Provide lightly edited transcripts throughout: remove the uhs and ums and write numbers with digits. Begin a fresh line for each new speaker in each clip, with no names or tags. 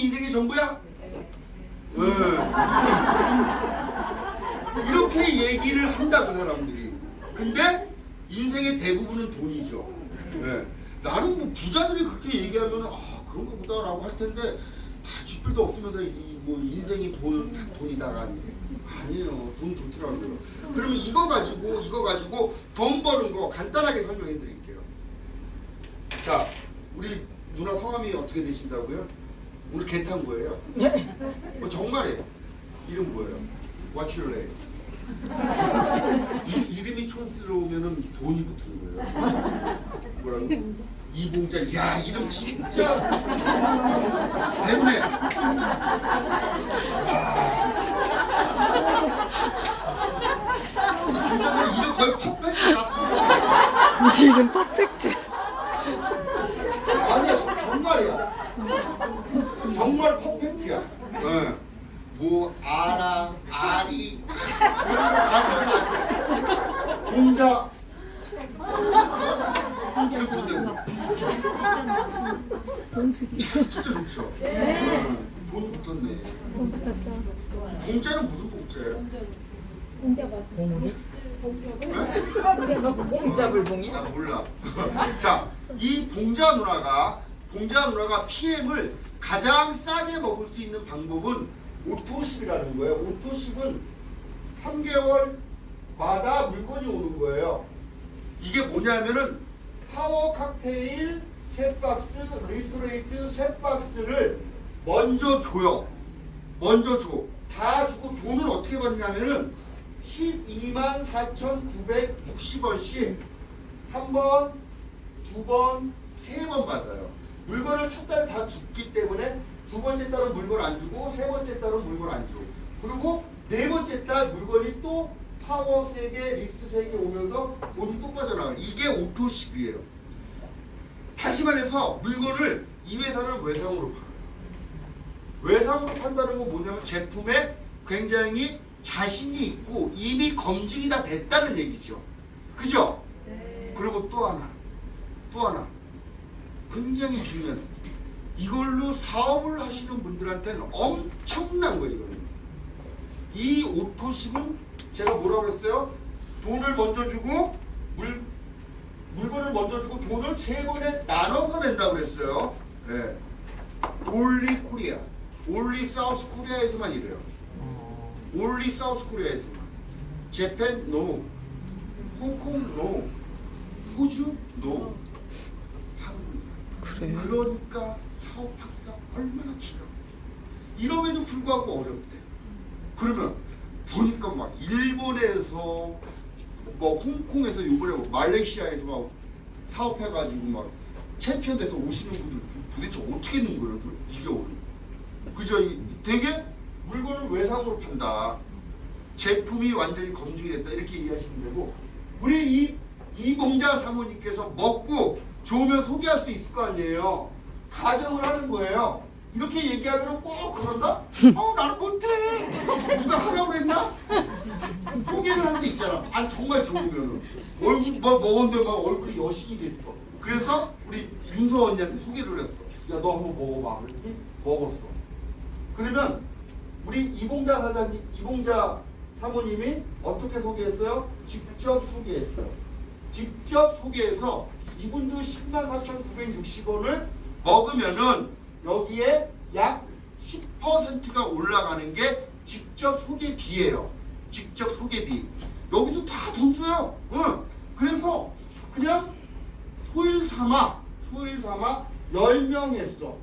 인생의 전부야? 이렇게 얘기를 한다 그 사람들이. 근데 인생의 대부분은 돈이죠. 나는 뭐 부자들이 그렇게 얘기하면 그런가 보다라고 할 텐데 다 쥐뿔도 없으면서 뭐 인생이 돈이다가 아니에요. 돈 좋더라고요. 그러면 이거 가지고 돈 버는 거 간단하게 설명해 드릴게요. 자, 우리 누나 성함이 어떻게 되신다고요? 오늘 개 탄 거예요? 정말이에요. 이름 뭐예요? What's your name? 이름이 촌스러우면은 돈이 붙는 거예요. 뭐라고? 이봉자. 야, 이름 진짜 됐네. 진짜 이름 거의 퍼펙트다.
이름 퍼펙트.
아니야, 정말이야. 정말 퍼펙트야. 뭐 아리 공자 진짜 좋죠. 돈 붙었네.
돈 붙었어.
공자는 무슨 공자예요?
공자 뭐?
공자불봉이?
나 몰라. 자, 이 봉자 누나가 PM을 가장 싸게 먹을 수 있는 방법은 오토십이라는 거예요. 오토십은 3개월마다 물건이 오는 거예요. 이게 뭐냐면은 파워 칵테일 3박스, 리스토레이트 3박스를 먼저 줘요. 먼저 줘. 다 주고 돈을 어떻게 받냐면은 124,960원씩 한 번, 두 번, 세 번 받아요. 물건을 첫 달에 다 줬기 때문에 두 번째 달은 물건 안 주고 세 번째 달은 물건 안 줘. 그리고 네 번째 달 물건이 또 파워 3개, 리스트 3개 오면서 돈이 또 빠져나가요. 이게 오토십이에요. 다시 말해서 물건을 이 회사는 외상으로 팔아요. 외상으로 판다는 건 뭐냐면 제품에 굉장히 자신이 있고 이미 검증이 다 됐다는 얘기죠. 그죠?
네.
그리고 또 하나 굉장히 중요한, 이걸로 사업을 하시는 분들한테는 엄청난 거예요. 이거는. 이 오토십은 제가 뭐라고 그랬어요? 돈을 먼저 주고 물건을 먼저 주고 돈을 세 번에 나눠서 낸다고 그랬어요. 네. 올리 코리아, 올리 사우스 코리아에서만 이래요. 올리 사우스 코리아에서만. 재팬 노, 홍콩 노, 호주 노.
그래.
그러니까 사업하기가 얼마나 지겨워. 이럼에도 불구하고 어렵대. 그러면 보니까 막 일본에서 뭐 홍콩에서 요번에 뭐 말레이시아에서 막 사업해가지고 막 챔피언 돼서 오시는 분들 도대체 어떻게 있는 거예요? 이게 어려워. 그죠? 되게 물건을 외상으로 판다. 제품이 완전히 검증이 됐다. 이렇게 이해하시면 되고, 우리 이봉자 사모님께서 먹고 좋으면 소개할 수 있을 거 아니에요. 가정을 하는 거예요. 이렇게 얘기하면 꼭 그런다? 나는 못해. 누가 하라고 그랬나? 소개를 할 수 있잖아. 아니 정말 좋으면은 얼굴 막 먹었는데 막 얼굴이 여신이 됐어. 그래서 우리 윤서 언니한테 소개를 했어. 야, 너 한번 먹어봐. 그랬더니 먹었어. 그러면 우리 이봉자 사모님이 어떻게 소개했어요? 직접 소개했어요. 직접 소개해서 이분도 104,960원을 먹으면은 여기에 약 10%가 올라가는 게 직접 소개비예요. 직접 소개비. 여기도 다 돈 줘요. 그래서 그냥 소일 삼아 10명 했어.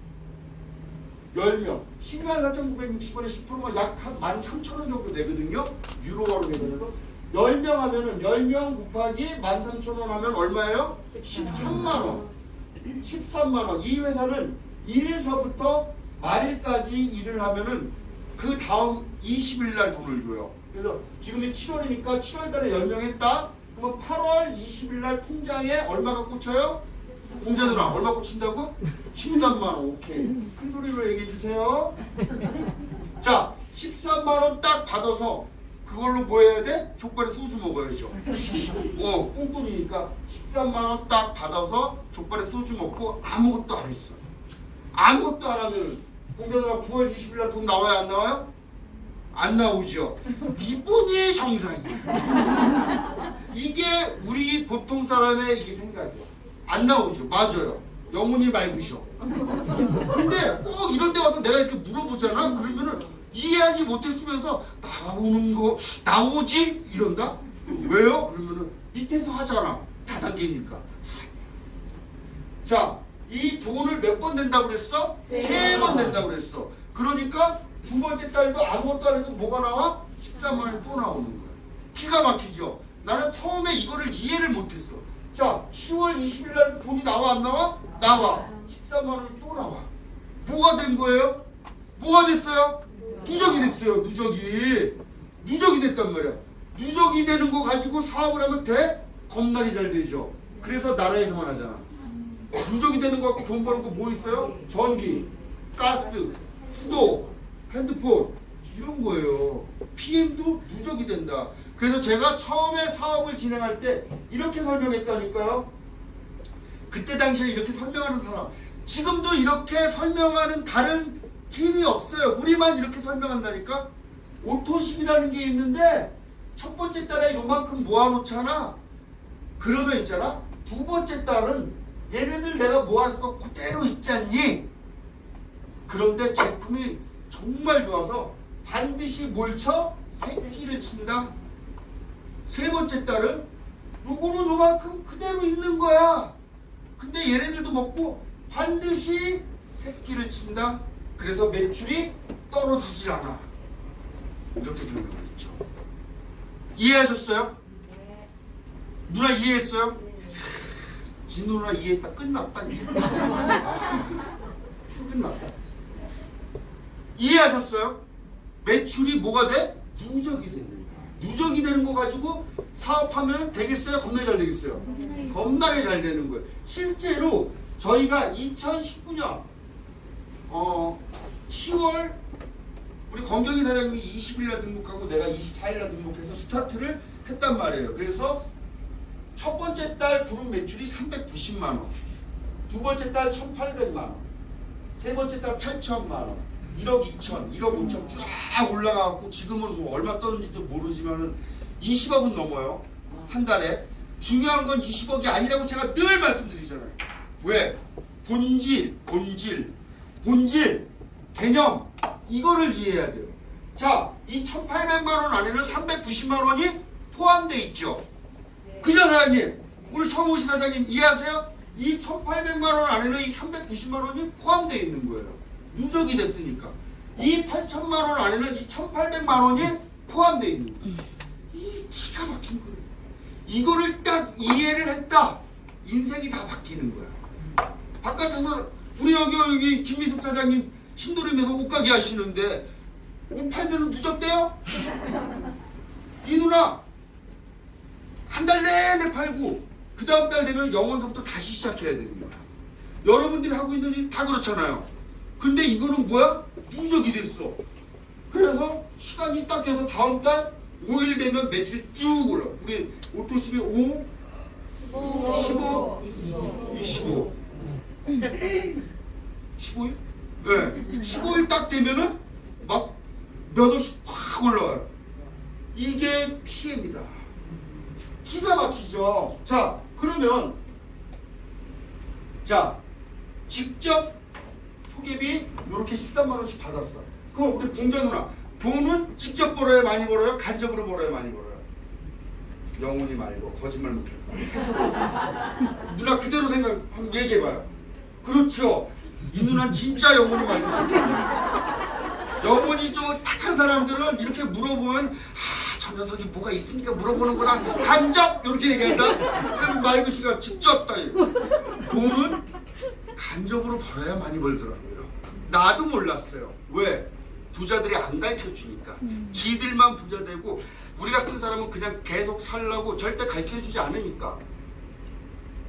10명. 104,960원에 10%면 약 한 13,000원 정도 되거든요. 유로화로 계산해서 10명 하면은 10명 곱하기 13,000원 하면 얼마예요? 13만원. 13만원. 이 회사는 1일서부터 말일까지 일을 하면은 그 다음 20일 날 돈을 줘요. 그래서 지금이 7월이니까 7월 달에 10명 했다? 그러면 8월 20일 날 통장에 얼마가 꽂혀요? 공자들아, 얼마 꽂힌다고? 13만원. 오케이. 큰 소리로 얘기해 주세요. 자, 13만원 딱 받아서 그걸로 뭐 해야 돼? 족발에 소주 먹어야죠. 꽁돈이니까 13만원 딱 받아서 족발에 소주 먹고 아무것도 안 했어. 아무것도 안 하면 공대가 9월 20일 날 돈 나와요 안 나와요? 안 나오죠. 이분이 정상이야. 이게 우리 보통 사람의 이게 생각이야. 안 나오죠. 맞아요. 영혼이 맑으셔. 근데 꼭 이런 데 와서 내가 이렇게 물어보잖아. 그러면은 이해하지 못했으면서 나오는 거 나오지? 이런다? 왜요? 그러면은 밑에서 하잖아. 다단계니까. 자, 이 돈을 몇 번 낸다고 그랬어? 3번 낸다고 그랬어. 그러니까 두 번째 달도 아무것도 안 해도 뭐가 나와? 13만 원이 또 나오는 거야. 기가 막히죠? 나는 처음에 이거를 이해를 못했어. 자, 10월 20일 날 돈이 나와 안 나와? 나와. 13만 원이 또 나와. 뭐가 된 거예요? 뭐가 됐어요? 누적이 됐어요. 누적이 됐단 말이야. 누적이 되는 거 가지고 사업을 하면 돼? 겁나게 잘 되죠. 그래서 나라에서만 하잖아. 누적이 되는 거 갖고 돈 버는 거 뭐 있어요? 전기, 가스, 수도, 핸드폰 이런 거예요. PM도 누적이 된다. 그래서 제가 처음에 사업을 진행할 때 이렇게 설명했다니까요. 그때 당시에 이렇게 설명하는 사람 지금도 이렇게 설명하는 다른 팀이 없어요. 우리만 이렇게 설명한다니까. 오토십이라는 게 있는데 첫 번째 달에 요만큼 모아놓잖아. 그러면 있잖아. 두 번째 달은 얘네들 내가 모아서 거 그대로 있지 않니? 그런데 제품이 정말 좋아서 반드시 뭘 쳐? 새끼를 친다. 세 번째 달은 요거는 요만큼 그대로 있는 거야. 근데 얘네들도 먹고 반드시 새끼를 친다. 그래서 매출이 떨어지질 않아. 이렇게 설명을 했죠. 이해하셨어요? 누나 이해했어요? 진우 누나 이해했다. 끝났다 이제. 끝났다. 이해하셨어요? 매출이 뭐가 돼? 누적이 되는 거야. 누적이 되는 거 가지고 사업하면 되겠어요? 겁나게 잘 되겠어요? 겁나게 잘 되는 거예요. 실제로 저희가 2019년 10월 우리 권경희 사장님이 20일날 등록하고 내가 24일날 등록해서 스타트를 했단 말이에요. 그래서 첫 번째 달 그룹 매출이 390만 원, 두 번째 달 1,800만 원, 세 번째 달 8천만 원, 1억 2천, 1억 5천 쫙 올라가고 지금은 뭐 얼마 떠는지도 모르지만은 20억은 넘어요. 한 달에. 중요한 건 20억이 아니라고 제가 늘 말씀드리잖아요. 왜? 본질, 개념 이거를 이해해야 돼요. 자, 이 1,800만 원 안에는 390만 원이 포함되어 있죠. 그죠 사장님? 오늘 처음 오신 사장님 이해하세요? 이 1,800만 원 안에는 이 390만 원이 포함되어 있는 거예요. 누적이 됐으니까. 이 8천만 원 안에는 이 1,800만 원이 포함되어 있는 거예요. 이 기가 막힌 거예요. 이거를 딱 이해를 했다. 인생이 다 바뀌는 거야. 바깥에서 우리 여기 김미숙 사장님 신도림에서 옷가게 하시는데 옷 팔면 누적돼요? 이 누나 한 달 내내 팔고 그 다음 달 되면 영원서부터 다시 시작해야 되는 거야. 여러분들이 하고 있는 일 다 그렇잖아요. 근데 이거는 뭐야? 누적이 됐어. 그래서 시간이 딱 돼서 다음 달 5일 되면 매출이 쭉 올라. 우리 오토십이 5, 15, 25. 15일? 네. 15일 딱 되면은 막 몇 억씩 확 올라와요. 이게 PM이다. 기가 막히죠. 자, 그러면 자, 직접 소개비 이렇게 13만 원씩 받았어. 그럼 우리 봉자 누나 돈은 직접 벌어야 많이 벌어요? 간접으로 벌어야 많이 벌어요? 영혼이 말고 거짓말 못할 거야. 누나 그대로 생각 한번 얘기해봐요. 그렇죠. 이 누나는 진짜 영혼이 맑으시다. 영혼이 좀 탁한 사람들은 이렇게 물어보면 저 녀석이 뭐가 있으니까 물어보는구나. 간접 이렇게 얘기한다. 그럼 맑으시가 직접 다 돈은 간접으로 벌어야 많이 벌더라고요. 나도 몰랐어요. 왜? 부자들이 안 가르쳐주니까. 지들만 부자 되고 우리 같은 사람은 그냥 계속 살라고 절대 가르쳐주지 않으니까.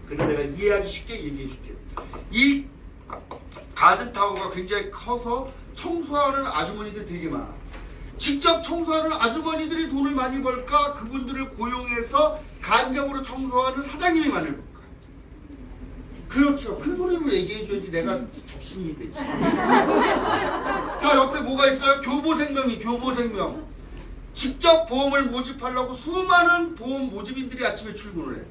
그래서 내가 이해하기 쉽게 얘기해 줄게. 이 가든타워가 굉장히 커서 청소하는 아주머니들이 되게 많아. 직접 청소하는 아주머니들이 돈을 많이 벌까? 그분들을 고용해서 간접으로 청소하는 사장님이 많이 벌까? 그렇죠. 큰 소리로 얘기해줘야지 내가 접신이 되지. 자, 옆에 뭐가 있어요? 교보생명이 교보생명. 직접 보험을 모집하려고 수많은 보험 모집인들이 아침에 출근을 해.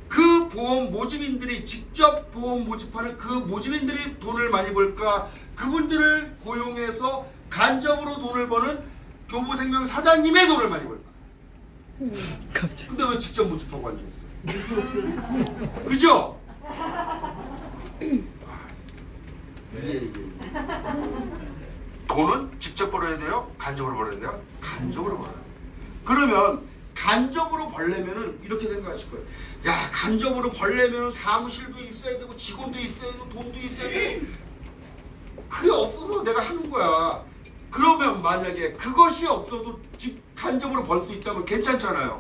그 보험 모집인들이 직접 보험 모집하는 그 모집인들이 돈을 많이 벌까? 그분들을 고용해서 간접으로 돈을 버는 교보생명 사장님의 돈을 많이 벌까?
갑자기.
근데 왜 직접 모집하고 앉아있어요? 그죠? 이게. 돈은 직접 벌어야 돼요? 간접으로 벌어야 돼요? 간접으로 벌어야 돼요. 그러면 간접으로 벌려면은 이렇게 생각하실 거예요. 야, 간접으로 벌려면 사무실도 있어야 되고 직원도 있어야 되고 돈도 있어야 되고 그게 없어서 내가 하는 거야. 그러면 만약에 그것이 없어도 간접으로 벌 수 있다면 괜찮잖아요.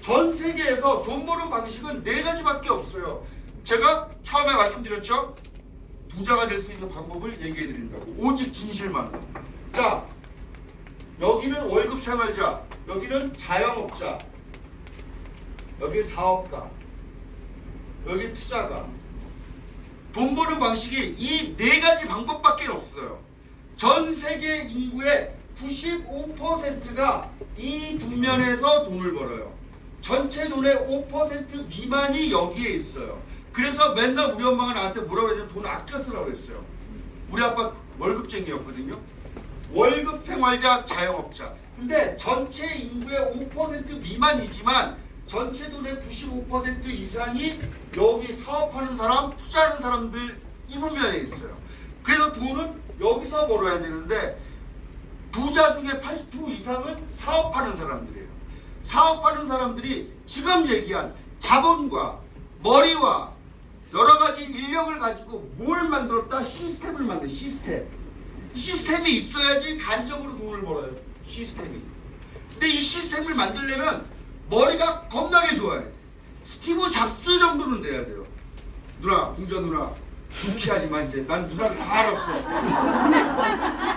전 세계에서 돈 버는 방식은 4가지밖에 없어요. 제가 처음에 말씀드렸죠? 부자가 될 수 있는 방법을 얘기해 드린다고. 오직 진실만. 자, 여기는 월급 생활자, 여기는 자영업자, 여기 사업가, 여기 투자가. 돈 버는 방식이 이 4가지 방법밖에 없어요. 전 세계 인구의 95%가 이 분면에서 돈을 벌어요. 전체 돈의 5% 미만이 여기에 있어요. 그래서 맨날 우리 엄마가 나한테 뭐라고 했냐면 돈 아껴 쓰라고 했어요. 우리 아빠 월급쟁이였거든요. 월급 생활자, 자영업자. 근데 전체 인구의 5% 미만이지만 전체 돈의 95% 이상이 여기 사업하는 사람, 투자하는 사람들 이 분면에 있어요. 그래서 돈은 여기서 벌어야 되는데 부자 중에 80% 이상은 사업하는 사람들이에요. 사업하는 사람들이 지금 얘기한 자본과 머리와 여러 가지 인력을 가지고 뭘 만들었다? 시스템을 만든 시스템. 시스템이 있어야지 간접으로 돈을 벌어요. 시스템이. 근데 이 시스템을 만들려면 머리가 겁나게 좋아야 돼. 스티브 잡스 정도는 돼야 돼요. 누나, 공자 누나. 불피하지만 이제 난 누나를 다 알았어.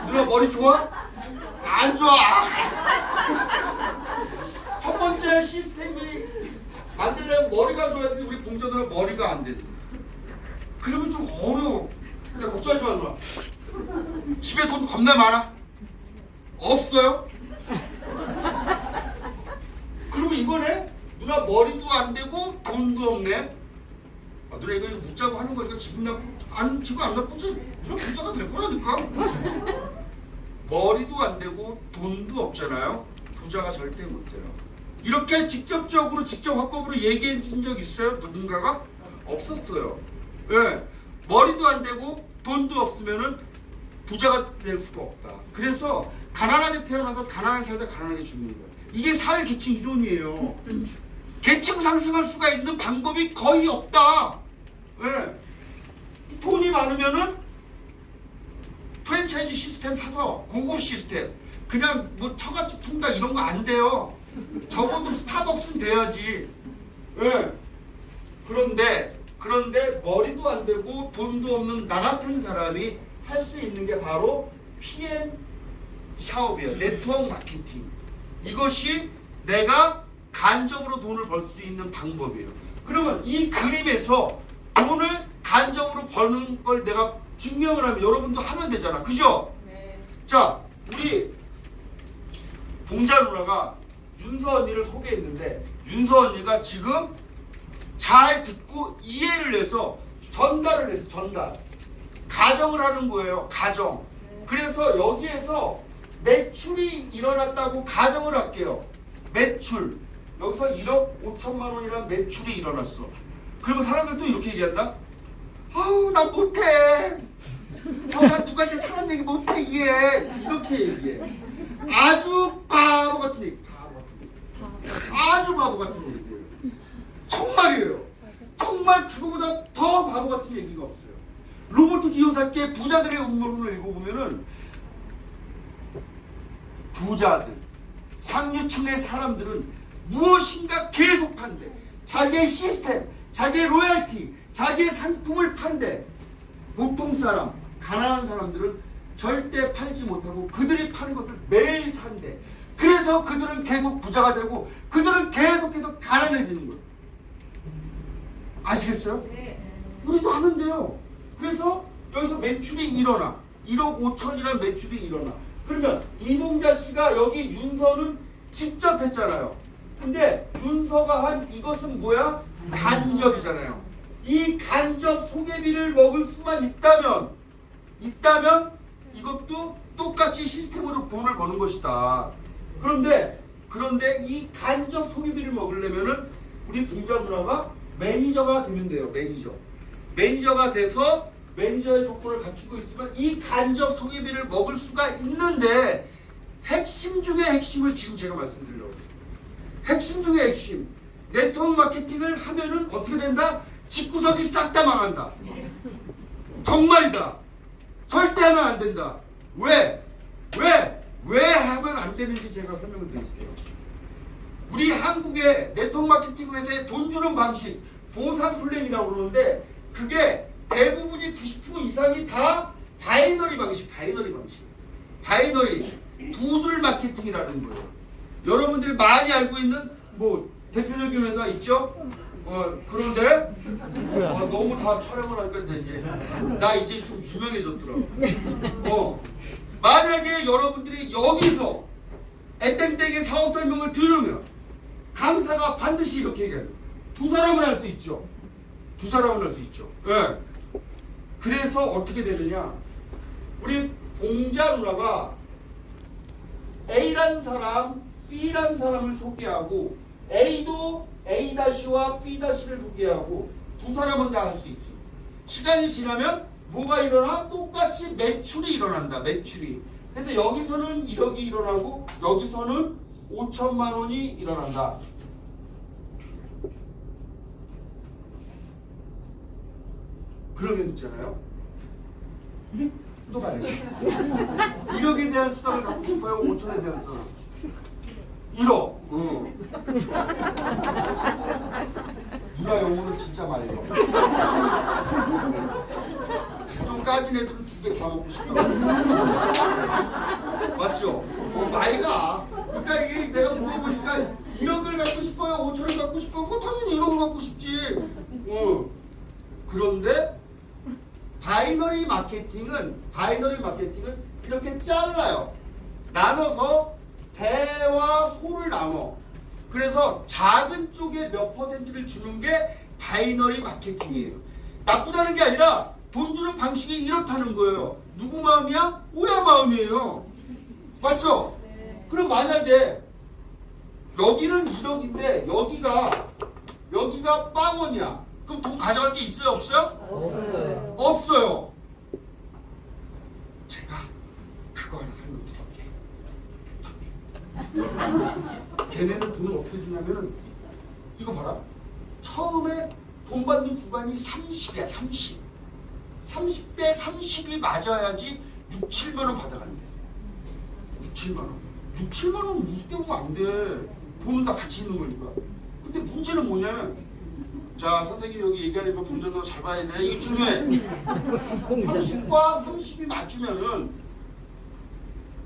누나 머리 좋아? 안 좋아. 첫 번째 시스템이 만들려면 머리가 좋아야 되는데 우리 공자 누나 머리가 안 돼. 그러면 좀 어려워. 그러니까 걱정하지 마 누나. 집에 돈 겁나 많아? 없어요? 그러면 이거네? 누나 머리도 안 되고 돈도 없네? 아, 누나 이거 묻자고 하는 거니까 기분 기분 안 나쁘지? 누나 부자가 될 거라니까? 머리도 안 되고 돈도 없잖아요? 부자가 절대 못해요. 이렇게 직접적으로 직접 화법으로 얘기해 준 적 있어요? 누군가가? 없었어요. 네. 머리도 안 되고 돈도 없으면은 부자가 될 수가 없다. 그래서 가난하게 태어나서 가난하게 살다 가난하게 죽는 거예요. 이게 사회 계층 이론이에요. 계층 상승할 수가 있는 방법이 거의 없다. 네. 돈이 많으면은 프랜차이즈 시스템 사서 고급 시스템 그냥 뭐 처갓집 통닭 이런 거 안 돼요. 적어도 스타벅스는 돼야지. 네. 그런데 머리도 안 되고 돈도 없는 나 같은 사람이 할 수 있는 게 바로 PM 사업이에요. 네트워크 마케팅. 이것이 내가 간접으로 돈을 벌 수 있는 방법이에요. 그러면 이 그림에서 돈을 간접으로 버는 걸 내가 증명을 하면 여러분도 하면 되잖아. 그죠?
네.
자, 우리 봉자 누나가 윤서 언니를 소개했는데 윤서 언니가 지금 잘 듣고 이해를 해서 전달을 했어. 전달. 가정을 하는 거예요. 가정. 그래서 여기에서 매출이 일어났다고 가정을 할게요. 매출. 여기서 1억 5천만 원이라는 매출이 일어났어. 그러면 사람들도 이렇게 얘기한다. 아우 난 못해. 난 누구한테 사람 얘기 못해 이해. 이렇게 얘기해. 아주 바보 같은 얘기. 아주 바보 같은 얘기예요. 정말이에요. 정말 그거보다 더 바보 같은 얘기가 없어요. 로버트 기요사키의 부자들의 음모론을 읽어보면은 부자들, 상류층의 사람들은 무엇인가 계속 판대. 자기의 시스템, 자기의 로열티, 자기의 상품을 판대. 보통 사람, 가난한 사람들은 절대 팔지 못하고 그들이 파는 것을 매일 산대. 그래서 그들은 계속 부자가 되고 그들은 계속 가난해지는 거예요. 아시겠어요?
네.
우리도 하면 돼요. 그래서 여기서 매출이 일어나. 1억 5천이라는 매출이 일어나. 그러면 이봉자 씨가 여기 윤서는 직접 했잖아요. 근데 윤서가 한 이것은 뭐야? 간접이잖아요. 이 간접 소개비를 먹을 수만 있다면 이것도 똑같이 시스템으로 돈을 버는 것이다. 그런데 이 간접 소개비를 먹으려면은 우리 봉자 누나가 매니저가 되면 돼요. 매니저가 돼서 매니저의 조건을 갖추고 있으면 이 간접 소개비를 먹을 수가 있는데 핵심 중에 핵심을 지금 제가 말씀드리려고 했어요. 핵심 중에 핵심. 네트워크 마케팅을 하면은 어떻게 된다? 집구석이 싹 다 망한다. 정말이다. 절대 하면 안 된다. 왜 하면 안 되는지 제가 설명을 드릴게요. 우리 한국의 네트워크 마케팅 회사에 돈 주는 방식, 보상 플랜이라고 그러는데 그게 대부분이 90% 이상이 다 바이너리 방식. 바이너리 두 줄 마케팅이라는 거예요. 여러분들이 많이 알고 있는 뭐 대표적인 회사 있죠? 그런데 너무 다 촬영을 하니까 이제 좀 유명해졌더라고. 만약에 여러분들이 여기서 에땡땡의 사업 설명을 들으면 강사가 반드시 이렇게 얘기해요. 두 사람은 할 수 있죠. 예. 그래서 어떻게 되느냐? 우리 봉자 누나가 A라는 사람, B라는 사람을 소개하고 A도 A-와 B-를 소개하고 두 사람은 다 할 수 있죠. 시간이 지나면 뭐가 일어나? 똑같이 매출이 일어난다. 매출이. 그래서 여기서는 1억이 일어나고 여기서는 5천만 원이 일어난다. 그러면 있잖아요. 또 봐야지. 1억에 대한 수당을 갖고 싶어요? 5천에 대한 수당? 1억. 누나 영어는 진짜 많이 해. 좀 까진 애들은 2개 다 먹고 싶다. 맞죠? 나이가. 그러니까 이게 내가 물어보니까 1억을 갖고 싶어요? 5천을 갖고 싶어요? 당연히 1억을 갖고 싶지. 그런데 바이너리 마케팅은 이렇게 잘라요. 나눠서 대와 소를 나눠. 그래서 작은 쪽에 몇 퍼센트를 주는 게 바이너리 마케팅이에요. 나쁘다는 게 아니라 돈 주는 방식이 이렇다는 거예요. 누구 마음이야? 오야 마음이에요. 맞죠? 네. 그럼 만약에 여기는 1억인데 여기가 빵원이야. 그럼 돈 가져갈 게 있어요? 없어요? 없어요. 제가 그거 하나 설명드릴게. 걔네는 돈을 어떻게 주냐면은 이거 봐라. 처음에 돈 받는 구간이 30이야. 30대 30이 맞아야지 6, 7만 원 받아간대. 6, 7만 원. 6, 7만 원 우습게 보면 안 돼. 돈은 다 같이 있는 거니까. 근데 문제는 뭐냐면 자, 선생님 여기 얘기하는 거 본전도 잘 봐야 돼. 이게 중요해. 30과 30이 맞추면은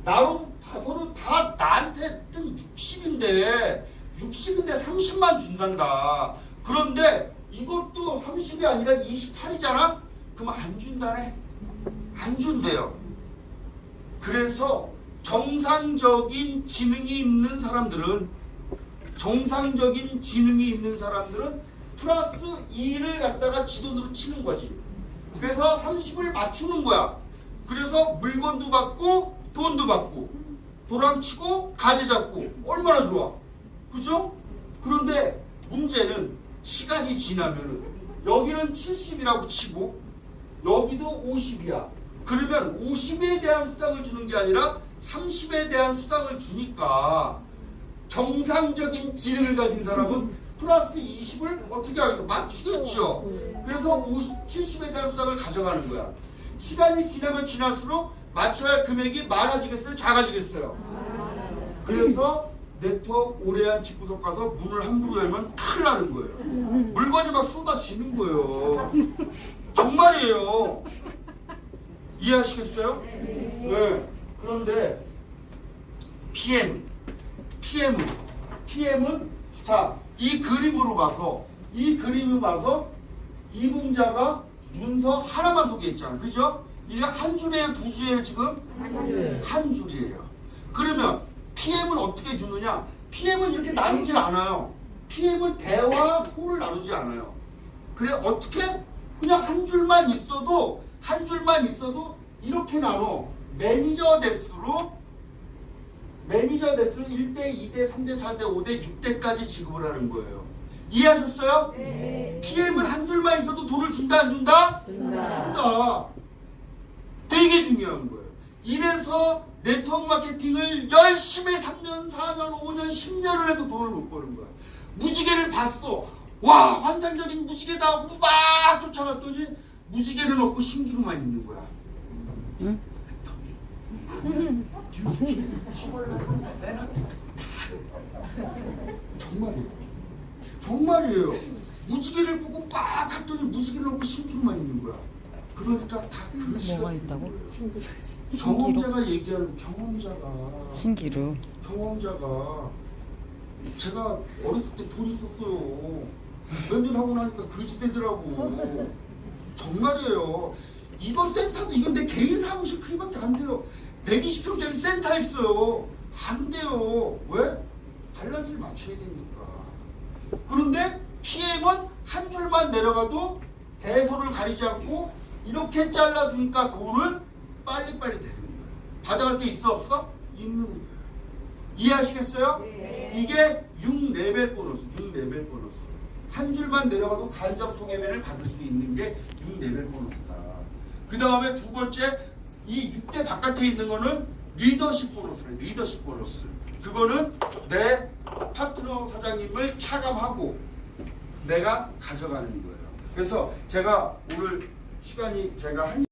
나로 봐서는 다 나한테 뜬 60인데 30만 준단다. 그런데 이것도 30이 아니라 28이잖아? 그럼 안 준다네. 안 준대요. 그래서 정상적인 지능이 있는 사람들은 플러스 2를 갖다가 지돈으로 치는 거지. 그래서 30을 맞추는 거야. 그래서 물건도 받고 돈도 받고 도랑치고 가지 잡고 얼마나 좋아. 그죠? 그런데 문제는 시간이 지나면은 여기는 70이라고 치고 여기도 50이야. 그러면 50에 대한 수당을 주는 게 아니라 30에 대한 수당을 주니까 정상적인 지능을 가진 사람은 플러스 20을 어떻게 하겠어? 맞추겠죠. 그래서 70에 대한 수당을 가져가는 거야. 시간이 지나면 지날수록 맞춰야 할 금액이 많아지겠어요? 작아지겠어요? 그래서 네트워크 오래한 집구석 가서 문을 함부로 열면 큰일 나는 거예요. 물건이 막 쏟아지는 거예요. 정말이에요. 이해하시겠어요? 네. 그런데 PM은 자, 이 그림으로 봐서 이봉자가 문서 하나만 소개했잖아. 그죠? 이게 한 줄이에요, 두 줄이에요, 지금? 한 줄이에요. 그러면 PM은 어떻게 주느냐? PM은 이렇게 나누질 않아요. PM은 대와 소를 나누지 않아요. 그래, 어떻게? 그냥 한 줄만 있어도 이렇게 나눠. 매니저 대수로 1대, 2대, 3대, 4대, 5대, 6대까지 지급을 하는 거예요. 이해하셨어요?
네.
PM은 한 줄만 있어도 돈을 준다, 안 준다? 준다. 되게 중요한 거예요. 이래서 네트워크 마케팅을 열심히 3년, 4년, 5년, 10년을 해도 돈을 못 버는 거야. 무지개를 봤어. 와, 환상적인 무지개다 하고 막 쫓아갔더니 무지개는 없고 신기루만 있는 거야.
응?
정말이에요. 무지개를 보고 막 갔더니 무지개는 없고 신기루만 있는 거야. 그러니까 다 글씨가
뭐가
있는
있다고?
거예요. 경험자가 얘기하는
신기루.
경험자가 제가 어렸을 때 돈 있었어요. 몇 년 하고 나니까 그지 되더라고. 정말이에요. 이거 센터도 이건 내 개인 사무실 크기밖에 안 돼요. 120평짜리 센터 있어요. 안 돼요. 왜? 밸런스를 맞춰야 되니까. 그런데 PM은 한 줄만 내려가도 대소를 가리지 않고 이렇게 잘라주니까 돈을 빨리빨리 되는 거예요. 받아갈 게 있어 없어? 있는 거예요. 이해하시겠어요?
네.
이게 6레벨 보너스. 한 줄만 내려가도 간접 소개면을 받을 수 있는 게 6레벨 보너스다. 그 다음에 두 번째, 이 6대 바깥에 있는 거는 리더십 보너스래. 리더십 보너스. 그거는 내 파트너 사장님을 차감하고 내가 가져가는 거예요. 그래서 제가 오늘 시간이 제가